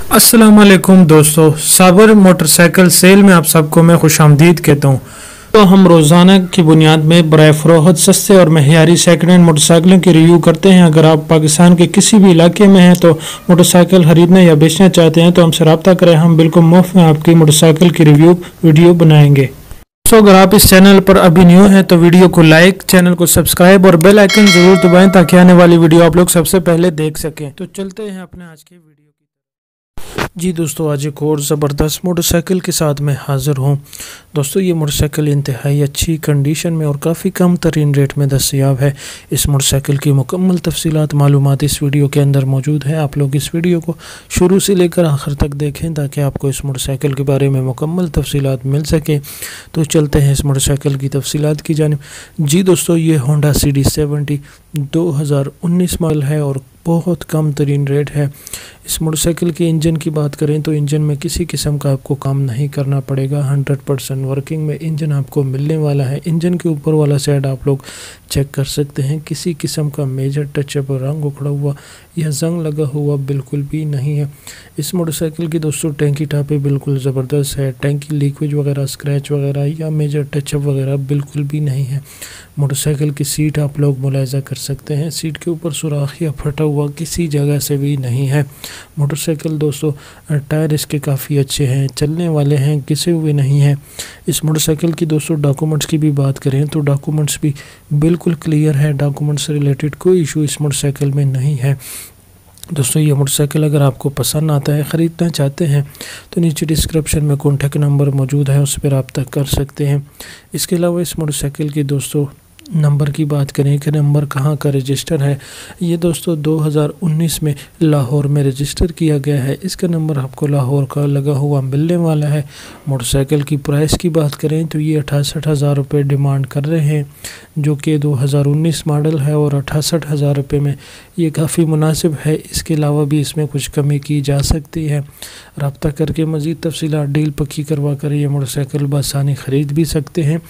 अस्सलाम वालेकुम दोस्तों, साबर मोटरसाइकिल सेल में आप सबको मैं खुश आमदीद कहता हूँ। तो हम रोज़ाना की बुनियाद में बराए फ़रोख्त सस्ते और महयारी सेकंड हैंड मोटरसाइकिलों की रिव्यू करते हैं। अगर आप पाकिस्तान के किसी भी इलाके में हैं तो मोटरसाइकिल ख़रीदना या बेचना चाहते हैं तो हमसे रब्ता करें। हम बिल्कुल मुफ्त में आपकी मोटरसाइकिल की रिव्यू वीडियो बनाएंगे। दोस्तों, अगर आप इस चैनल पर अभी न्यू हैं तो वीडियो को लाइक, चैनल को सब्सक्राइब और बेल आइकन ज़रूर दबाएं ताकि आने वाली वीडियो आप लोग सबसे पहले देख सकें। तो चलते हैं अपने आज के वीडियो की। जी दोस्तों, आज एक और ज़बरदस्त मोटरसाइकिल के साथ मैं हाज़िर हूँ। दोस्तों, ये मोटरसाइकिल इंतहाई अच्छी कंडीशन में और काफ़ी कम तरीन रेट में दस्तयाब है। इस मोटरसाइकिल की मुकम्मल तफसीलात मालूमात इस वीडियो के अंदर मौजूद है। आप लोग इस वीडियो को शुरू से लेकर आखिर तक देखें ताकि आपको इस मोटरसाइकिल के बारे में मुकम्मल तफसीलात मिल सके। तो चलते हैं इस मोटरसाइकिल की तफसीलात की जानिब। जी दोस्तों, ये होंडा CD70 2019 मॉडल है और बहुत कम तरीन रेट है। इस मोटरसाइकिल के इंजन की बात करें तो इंजन में किसी किस्म का आपको काम नहीं करना पड़ेगा। 100% वर्किंग में इंजन आपको मिलने वाला है। इंजन के ऊपर वाला साइड आप लोग चेक कर सकते हैं, किसी किस्म का मेजर टचअप, रंग उखड़ा हुआ या जंग लगा हुआ बिल्कुल भी नहीं है। इस मोटरसाइकिल की दोस्तों टैंकी टापे बिल्कुल ज़बरदस्त है। टैंकी लीकेज वगैरह, स्क्रैच वगैरह या मेजर टचअप वगैरह बिल्कुल भी नहीं है। मोटरसाइकिल की सीट आप लोग मुलाहिजा कर सकते हैं, सीट के ऊपर सुराख या फटा हुआ किसी जगह से भी नहीं है। मोटरसाइकिल दोस्तों टायर इसके काफ़ी अच्छे हैं, चलने वाले हैं, घिसे हुए नहीं हैं। इस मोटरसाइकिल की दोस्तों डॉक्यूमेंट्स की भी बात करें तो डॉक्यूमेंट्स भी बिल्कुल क्लियर है। डॉक्यूमेंट्स से रिलेटेड कोई इशू इस मोटरसाइकिल में नहीं है। दोस्तों, ये मोटरसाइकिल अगर आपको पसंद आता है, ख़रीदना चाहते हैं तो नीचे डिस्क्रिप्शन में कॉन्टैक्ट नंबर मौजूद है, उस पर रब्ता कर सकते हैं। इसके अलावा इस मोटरसाइकिल की दोस्तों नंबर की बात करें कि नंबर कहाँ का रजिस्टर है, ये दोस्तों 2019 में लाहौर में रजिस्टर किया गया है। इसका नंबर आपको लाहौर का लगा हुआ मिलने वाला है। मोटरसाइकिल की प्राइस की बात करें तो ये 68,000 रुपये डिमांड कर रहे हैं, जो कि 2019 मॉडल है और 68,000 रुपये में ये काफ़ी मुनासिब है। इसके अलावा भी इसमें कुछ कमी की जा सकती है। रब्ता करके मज़ीद तफसीलात डील पक्की करवा कर ये मोटरसाइकिल बआसानी ख़रीद भी सकते हैं।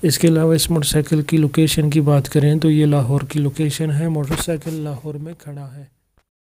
इसके अलावा इस मोटरसाइकिल की लोकेशन की बात करें तो ये लाहौर की लोकेशन है। मोटरसाइकिल लाहौर में खड़ा है।